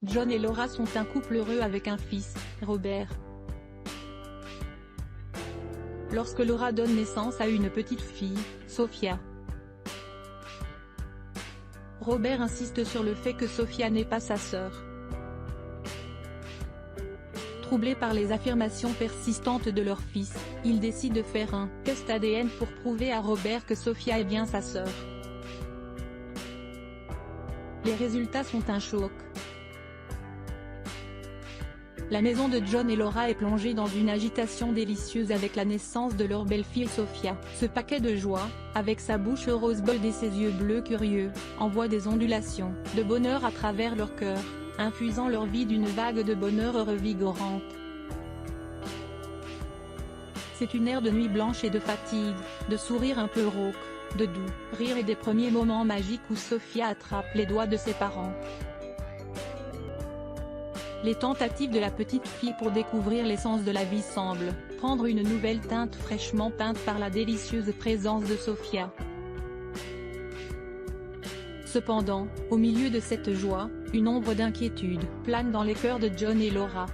John et Laura sont un couple heureux avec un fils, Robert. Lorsque Laura donne naissance à une petite fille, Sophia, Robert insiste sur le fait que Sophia n'est pas sa sœur. Troublé par les affirmations persistantes de leur fils, il décide de faire un test ADN pour prouver à Robert que Sophia est bien sa sœur. Les résultats sont un choc. La maison de John et Laura est plongée dans une agitation délicieuse avec la naissance de leur belle-fille Sophia. Ce paquet de joie, avec sa bouche rose bold et ses yeux bleus curieux, envoie des ondulations de bonheur à travers leur cœur, infusant leur vie d'une vague de bonheur revigorante. C'est une ère de nuit blanche et de fatigue, de sourires un peu rauques, de doux rires et des premiers moments magiques où Sophia attrape les doigts de ses parents. Les tentatives de la petite fille pour découvrir l'essence de la vie semblent prendre une nouvelle teinte fraîchement peinte par la délicieuse présence de Sophia. Cependant, au milieu de cette joie, une ombre d'inquiétude plane dans les cœurs de John et Laura.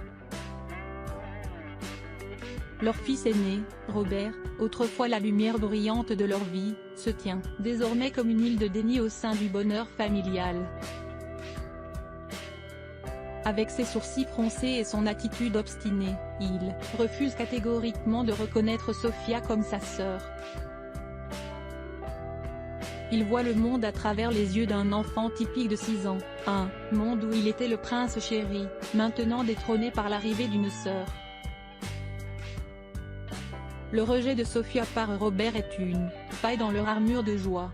Leur fils aîné, Robert, autrefois la lumière brillante de leur vie, se tient désormais comme une île de déni au sein du bonheur familial. Avec ses sourcils froncés et son attitude obstinée, il refuse catégoriquement de reconnaître Sophia comme sa sœur. Il voit le monde à travers les yeux d'un enfant typique de 6 ans, un monde où il était le prince chéri, maintenant détrôné par l'arrivée d'une sœur. Le rejet de Sophia par Robert est une faille dans leur armure de joie.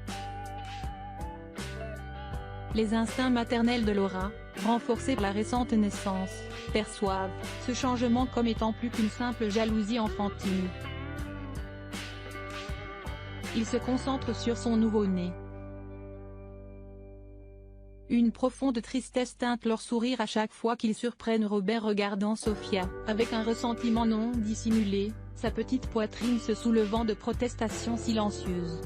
Les instincts maternels de Laura, renforcés par la récente naissance, perçoivent ce changement comme étant plus qu'une simple jalousie enfantine. Il se concentre sur son nouveau-né. Une profonde tristesse teinte leur sourire à chaque fois qu'ils surprennent Robert regardant Sophia, avec un ressentiment non dissimulé, sa petite poitrine se soulevant de protestations silencieuses.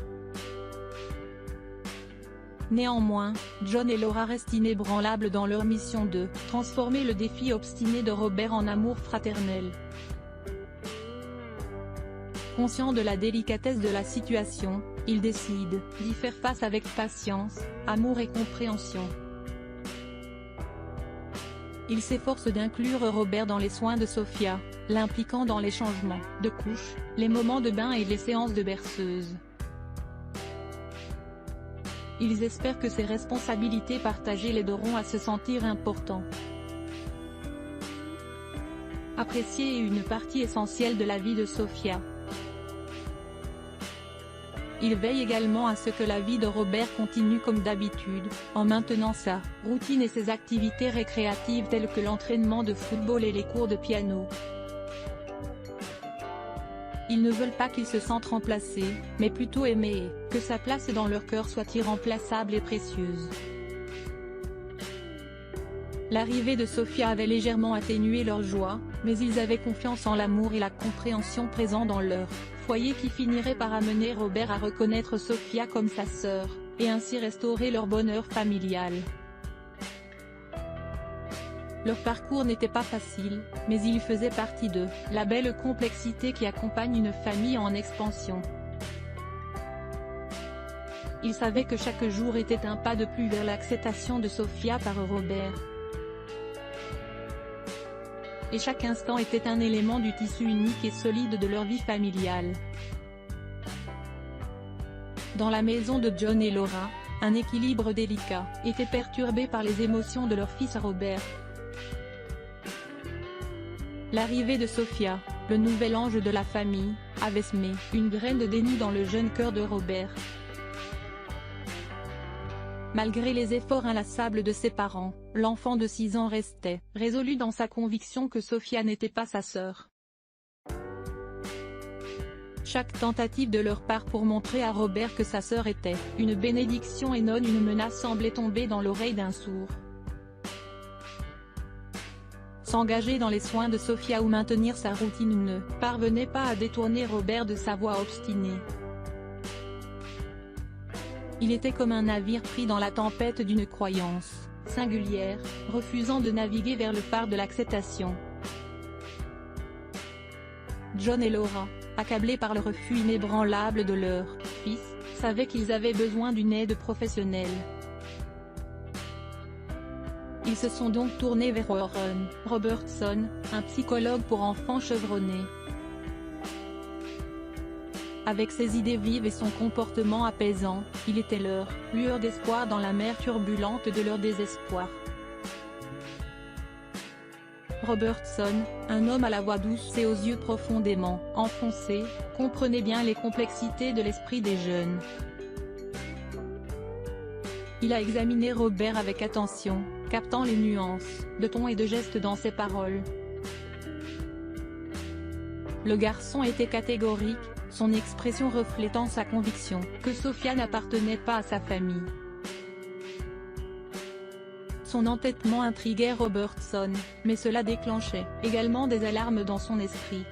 Néanmoins, John et Laura restent inébranlables dans leur mission de transformer le défi obstiné de Robert en amour fraternel. Conscient de la délicatesse de la situation, ils décident d'y faire face avec patience, amour et compréhension. Ils s'efforcent d'inclure Robert dans les soins de Sophia, l'impliquant dans les changements de couches, les moments de bain et les séances de berceuse. Ils espèrent que ces responsabilités partagées l'aideront à se sentir importants, appréciés et une partie essentielle de la vie de Sophia. Ils veillent également à ce que la vie de Robert continue comme d'habitude, en maintenant sa routine et ses activités récréatives telles que l'entraînement de football et les cours de piano. Ils ne veulent pas qu'il se sente remplacé, mais plutôt aimé, et que sa place dans leur cœur soit irremplaçable et précieuse. L'arrivée de Sophia avait légèrement atténué leur joie, mais ils avaient confiance en l'amour et la compréhension présents dans leur foyer qui finirait par amener Robert à reconnaître Sophia comme sa sœur, et ainsi restaurer leur bonheur familial. Leur parcours n'était pas facile, mais il faisait partie de la belle complexité qui accompagne une famille en expansion. Ils savaient que chaque jour était un pas de plus vers l'acceptation de Sophia par Robert. Et chaque instant était un élément du tissu unique et solide de leur vie familiale. Dans la maison de John et Laura, un équilibre délicat était perturbé par les émotions de leur fils Robert. L'arrivée de Sophia, le nouvel ange de la famille, avait semé une graine de déni dans le jeune cœur de Robert. Malgré les efforts inlassables de ses parents, l'enfant de 6 ans restait résolu dans sa conviction que Sophia n'était pas sa sœur. Chaque tentative de leur part pour montrer à Robert que sa sœur était une bénédiction et non une menace semblait tomber dans l'oreille d'un sourd. S'engager dans les soins de Sophia ou maintenir sa routine ne parvenait pas à détourner Robert de sa voie obstinée. Il était comme un navire pris dans la tempête d'une croyance singulière, refusant de naviguer vers le phare de l'acceptation. John et Laura, accablés par le refus inébranlable de leur fils, savaient qu'ils avaient besoin d'une aide professionnelle. Ils se sont donc tournés vers Warren Robertson, un psychologue pour enfants chevronné. Avec ses idées vives et son comportement apaisant, il était leur lueur d'espoir dans la mer turbulente de leur désespoir. Robertson, un homme à la voix douce et aux yeux profondément enfoncés, comprenait bien les complexités de l'esprit des jeunes. Il a examiné Robert avec attention, captant les nuances de ton et de gestes dans ses paroles. Le garçon était catégorique, son expression reflétant sa conviction que Sophia n'appartenait pas à sa famille. Son entêtement intriguait Robertson, mais cela déclenchait également des alarmes dans son esprit.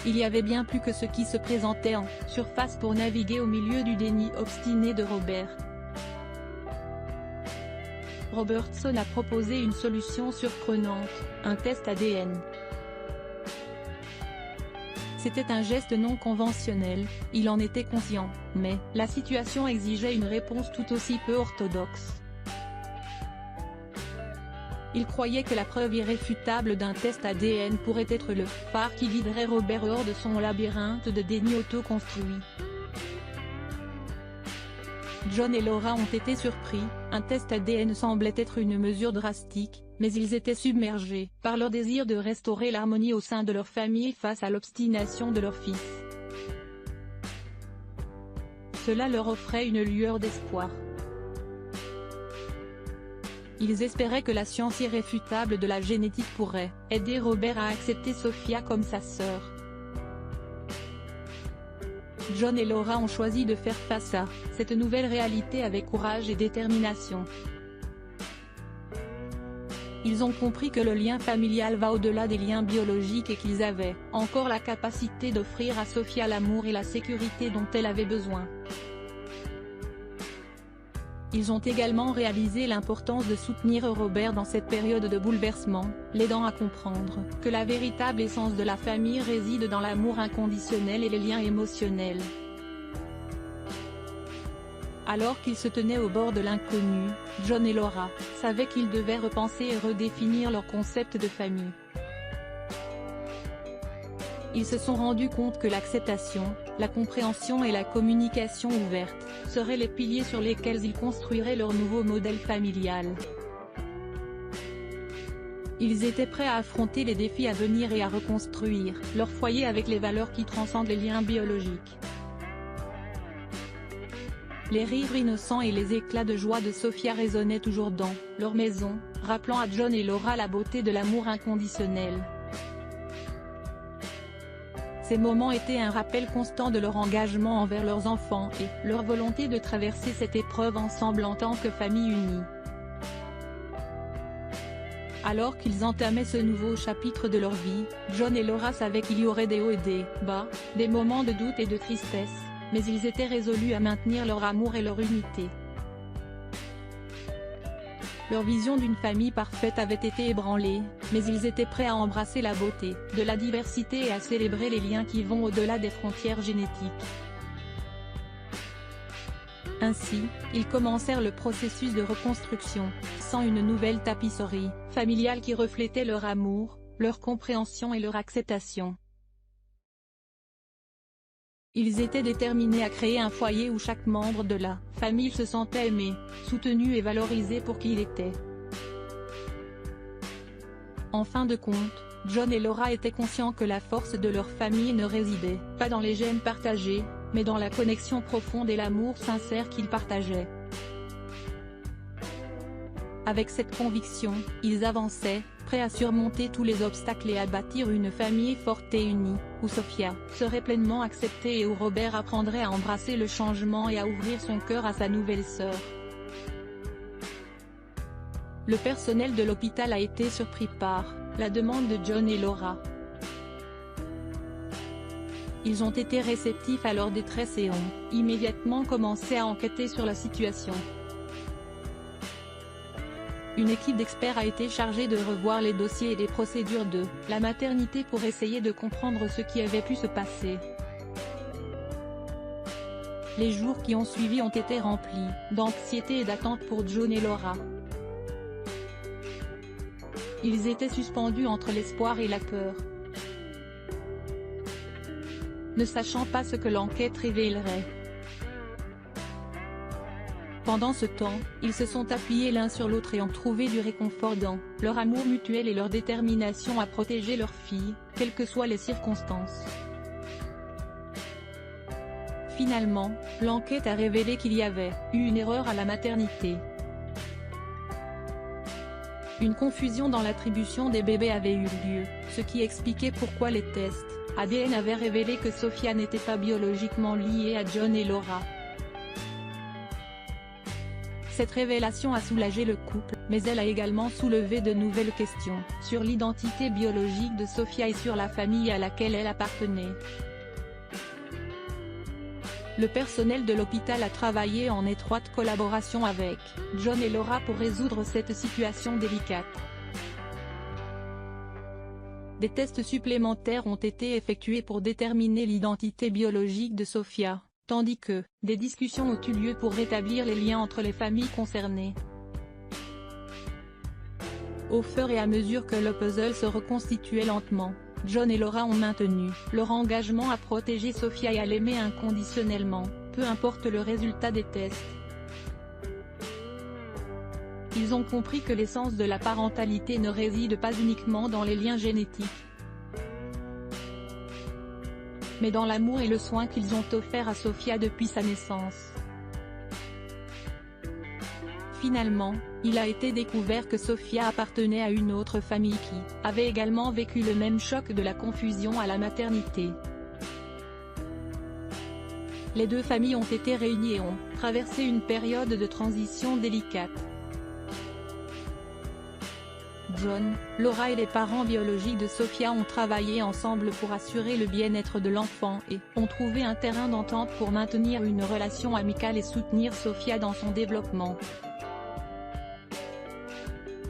Il y avait bien plus que ce qui se présentait en surface pour naviguer au milieu du déni obstiné de Robert. Robertson a proposé une solution surprenante, un test ADN. C'était un geste non conventionnel, il en était conscient, mais la situation exigeait une réponse tout aussi peu orthodoxe. Il croyait que la preuve irréfutable d'un test ADN pourrait être le phare qui guiderait Robert hors de son labyrinthe de déni auto-construit. John et Laura ont été surpris, un test ADN semblait être une mesure drastique, mais ils étaient submergés par leur désir de restaurer l'harmonie au sein de leur famille face à l'obstination de leur fils. Cela leur offrait une lueur d'espoir. Ils espéraient que la science irréfutable de la génétique pourrait aider Robert à accepter Sophia comme sa sœur. John et Laura ont choisi de faire face à cette nouvelle réalité avec courage et détermination. Ils ont compris que le lien familial va au-delà des liens biologiques et qu'ils avaient encore la capacité d'offrir à Sophia l'amour et la sécurité dont elle avait besoin. Ils ont également réalisé l'importance de soutenir Robert dans cette période de bouleversement, l'aidant à comprendre que la véritable essence de la famille réside dans l'amour inconditionnel et les liens émotionnels. Alors qu'ils se tenaient au bord de l'inconnu, John et Laura savaient qu'ils devaient repenser et redéfinir leur concept de famille. Ils se sont rendus compte que l'acceptation, la compréhension et la communication ouverte seraient les piliers sur lesquels ils construiraient leur nouveau modèle familial. Ils étaient prêts à affronter les défis à venir et à reconstruire leur foyer avec les valeurs qui transcendent les liens biologiques. Les rires innocents et les éclats de joie de Sophia résonnaient toujours dans leur maison, rappelant à John et Laura la beauté de l'amour inconditionnel. Ces moments étaient un rappel constant de leur engagement envers leurs enfants et leur volonté de traverser cette épreuve ensemble en tant que famille unie. Alors qu'ils entamaient ce nouveau chapitre de leur vie, John et Laura savaient qu'il y aurait des hauts et des bas, des moments de doute et de tristesse, mais ils étaient résolus à maintenir leur amour et leur unité. Leur vision d'une famille parfaite avait été ébranlée, mais ils étaient prêts à embrasser la beauté de la diversité et à célébrer les liens qui vont au-delà des frontières génétiques. Ainsi, ils commencèrent le processus de reconstruction, sans une nouvelle tapisserie familiale qui reflétait leur amour, leur compréhension et leur acceptation. Ils étaient déterminés à créer un foyer où chaque membre de la famille se sentait aimé, soutenu et valorisé pour qui il était. En fin de compte, John et Laura étaient conscients que la force de leur famille ne résidait pas dans les gènes partagés, mais dans la connexion profonde et l'amour sincère qu'ils partageaient. Avec cette conviction, ils avançaient, prêts à surmonter tous les obstacles et à bâtir une famille forte et unie, où Sophia serait pleinement acceptée et où Robert apprendrait à embrasser le changement et à ouvrir son cœur à sa nouvelle sœur. Le personnel de l'hôpital a été surpris par la demande de John et Laura. Ils ont été réceptifs à leur détresse et ont immédiatement commencé à enquêter sur la situation. Une équipe d'experts a été chargée de revoir les dossiers et les procédures de la maternité pour essayer de comprendre ce qui avait pu se passer. Les jours qui ont suivi ont été remplis d'anxiété et d'attente pour John et Laura. Ils étaient suspendus entre l'espoir et la peur, ne sachant pas ce que l'enquête révélerait. Pendant ce temps, ils se sont appuyés l'un sur l'autre et ont trouvé du réconfort dans leur amour mutuel et leur détermination à protéger leur fille, quelles que soient les circonstances. Finalement, l'enquête a révélé qu'il y avait eu une erreur à la maternité. Une confusion dans l'attribution des bébés avait eu lieu, ce qui expliquait pourquoi les tests ADN avaient révélé que Sophia n'était pas biologiquement liée à John et Laura. Cette révélation a soulagé le couple, mais elle a également soulevé de nouvelles questions sur l'identité biologique de Sophia et sur la famille à laquelle elle appartenait. Le personnel de l'hôpital a travaillé en étroite collaboration avec John et Laura pour résoudre cette situation délicate. Des tests supplémentaires ont été effectués pour déterminer l'identité biologique de Sophia, tandis que des discussions ont eu lieu pour rétablir les liens entre les familles concernées. Au fur et à mesure que le puzzle se reconstituait lentement, John et Laura ont maintenu leur engagement à protéger Sophia et à l'aimer inconditionnellement, peu importe le résultat des tests. Ils ont compris que l'essence de la parentalité ne réside pas uniquement dans les liens génétiques, mais dans l'amour et le soin qu'ils ont offert à Sophia depuis sa naissance. Finalement, il a été découvert que Sophia appartenait à une autre famille qui avait également vécu le même choc de la confusion à la maternité. Les deux familles ont été réunies et ont traversé une période de transition délicate. John, Laura et les parents biologiques de Sophia ont travaillé ensemble pour assurer le bien-être de l'enfant et ont trouvé un terrain d'entente pour maintenir une relation amicale et soutenir Sophia dans son développement.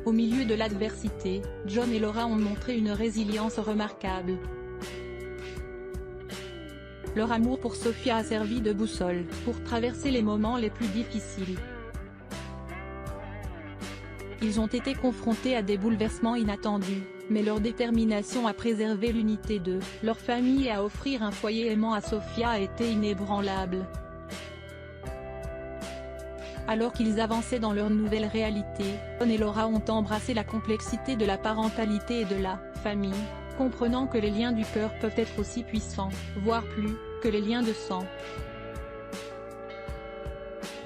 Au milieu de l'adversité, John et Laura ont montré une résilience remarquable. Leur amour pour Sophia a servi de boussole pour traverser les moments les plus difficiles. Ils ont été confrontés à des bouleversements inattendus, mais leur détermination à préserver l'unité de leur famille et à offrir un foyer aimant à Sophia a été inébranlable. Alors qu'ils avançaient dans leur nouvelle réalité, John et Laura ont embrassé la complexité de la parentalité et de la famille, comprenant que les liens du cœur peuvent être aussi puissants, voire plus, que les liens de sang.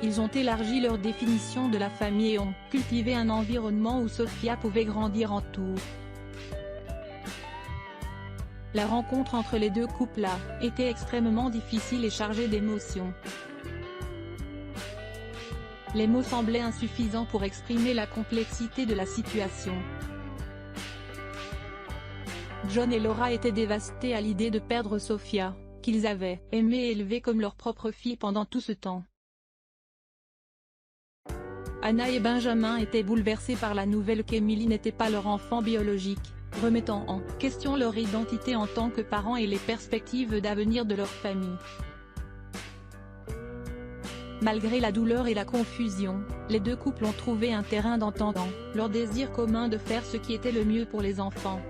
Ils ont élargi leur définition de la famille et ont cultivé un environnement où Sophia pouvait grandir en tour. La rencontre entre les deux couples a été extrêmement difficile et chargée d'émotions. Les mots semblaient insuffisants pour exprimer la complexité de la situation. John et Laura étaient dévastés à l'idée de perdre Sophia, qu'ils avaient aimée et élevée comme leur propre fille pendant tout ce temps. Anna et Benjamin étaient bouleversés par la nouvelle qu'Emily n'était pas leur enfant biologique, remettant en question leur identité en tant que parents et les perspectives d'avenir de leur famille. Malgré la douleur et la confusion, les deux couples ont trouvé un terrain d'entente dans leur désir commun de faire ce qui était le mieux pour les enfants.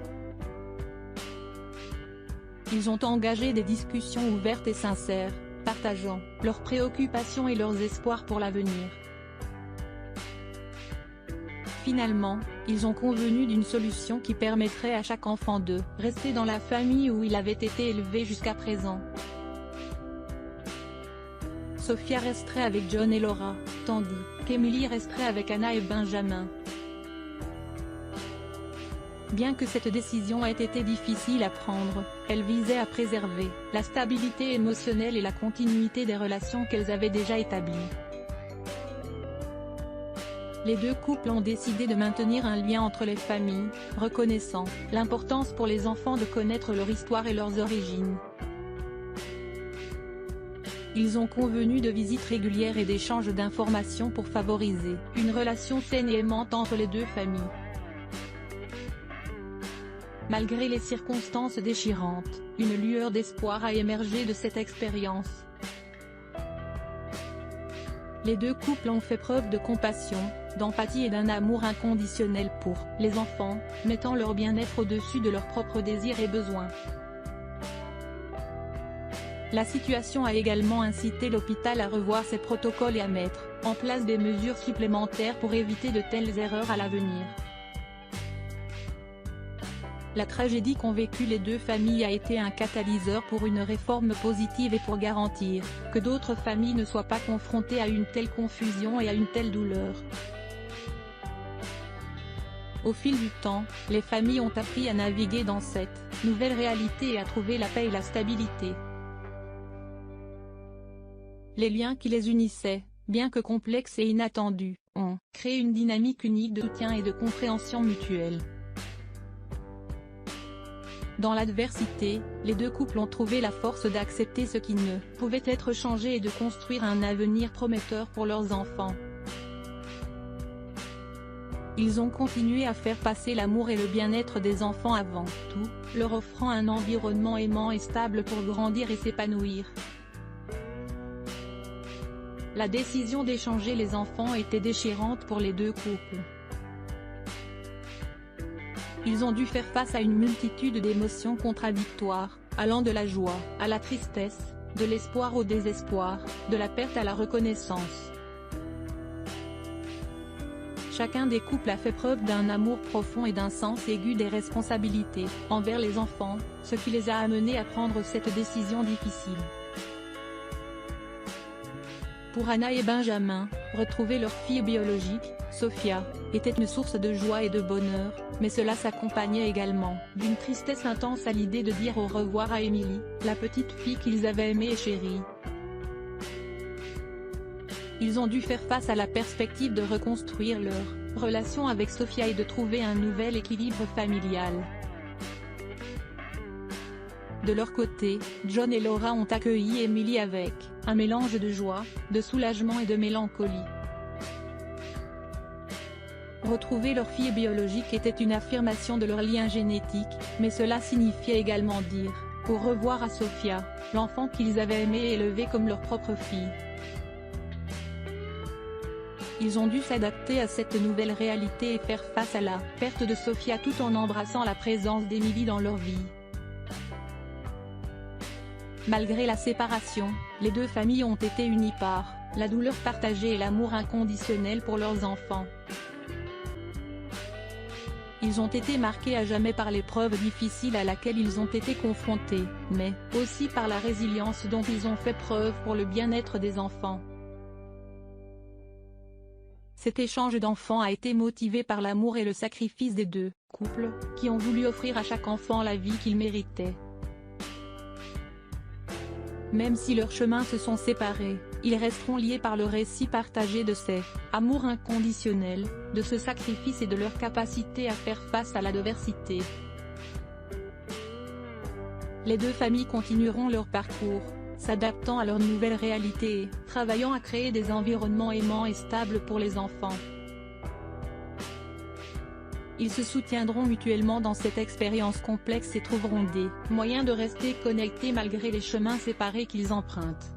Ils ont engagé des discussions ouvertes et sincères, partageant leurs préoccupations et leurs espoirs pour l'avenir. Finalement, ils ont convenu d'une solution qui permettrait à chaque enfant de rester dans la famille où il avait été élevé jusqu'à présent. Sophia resterait avec John et Laura, tandis qu'Emily resterait avec Anna et Benjamin. Bien que cette décision ait été difficile à prendre, elle visait à préserver la stabilité émotionnelle et la continuité des relations qu'elles avaient déjà établies. Les deux couples ont décidé de maintenir un lien entre les familles, reconnaissant l'importance pour les enfants de connaître leur histoire et leurs origines. Ils ont convenu de visites régulières et d'échanges d'informations pour favoriser une relation saine et aimante entre les deux familles. Malgré les circonstances déchirantes, une lueur d'espoir a émergé de cette expérience. Les deux couples ont fait preuve de compassion, d'empathie et d'un amour inconditionnel pour les enfants, mettant leur bien-être au-dessus de leurs propres désirs et besoins. La situation a également incité l'hôpital à revoir ses protocoles et à mettre en place des mesures supplémentaires pour éviter de telles erreurs à l'avenir. La tragédie qu'ont vécue les deux familles a été un catalyseur pour une réforme positive et pour garantir que d'autres familles ne soient pas confrontées à une telle confusion et à une telle douleur. Au fil du temps, les familles ont appris à naviguer dans cette nouvelle réalité et à trouver la paix et la stabilité. Les liens qui les unissaient, bien que complexes et inattendus, ont créé une dynamique unique de soutien et de compréhension mutuelle. Dans l'adversité, les deux couples ont trouvé la force d'accepter ce qui ne pouvait être changé et de construire un avenir prometteur pour leurs enfants. Ils ont continué à faire passer l'amour et le bien-être des enfants avant tout, leur offrant un environnement aimant et stable pour grandir et s'épanouir. La décision d'échanger les enfants était déchirante pour les deux couples. Ils ont dû faire face à une multitude d'émotions contradictoires, allant de la joie à la tristesse, de l'espoir au désespoir, de la perte à la reconnaissance. Chacun des couples a fait preuve d'un amour profond et d'un sens aigu des responsabilités envers les enfants, ce qui les a amenés à prendre cette décision difficile. Pour Anna et Benjamin, retrouver leur fille biologique, Sophia, était une source de joie et de bonheur, mais cela s'accompagnait également d'une tristesse intense à l'idée de dire au revoir à Emily, la petite fille qu'ils avaient aimée et chérie. Ils ont dû faire face à la perspective de reconstruire leur relation avec Sophia et de trouver un nouvel équilibre familial. De leur côté, John et Laura ont accueilli Emily avec un mélange de joie, de soulagement et de mélancolie. Retrouver leur fille biologique était une affirmation de leur lien génétique, mais cela signifiait également dire au revoir à Sophia, l'enfant qu'ils avaient aimé et élevé comme leur propre fille. Ils ont dû s'adapter à cette nouvelle réalité et faire face à la perte de Sophia tout en embrassant la présence d'Emily dans leur vie. Malgré la séparation, les deux familles ont été unies par la douleur partagée et l'amour inconditionnel pour leurs enfants. Ils ont été marqués à jamais par l'épreuve difficile à laquelle ils ont été confrontés, mais aussi par la résilience dont ils ont fait preuve pour le bien-être des enfants. Cet échange d'enfants a été motivé par l'amour et le sacrifice des deux couples, qui ont voulu offrir à chaque enfant la vie qu'il méritait. Même si leurs chemins se sont séparés, ils resteront liés par le récit partagé de cet amour inconditionnel, de ce sacrifice et de leur capacité à faire face à l'adversité. Les deux familles continueront leur parcours, s'adaptant à leur nouvelle réalité et travaillant à créer des environnements aimants et stables pour les enfants. Ils se soutiendront mutuellement dans cette expérience complexe et trouveront des moyens de rester connectés malgré les chemins séparés qu'ils empruntent.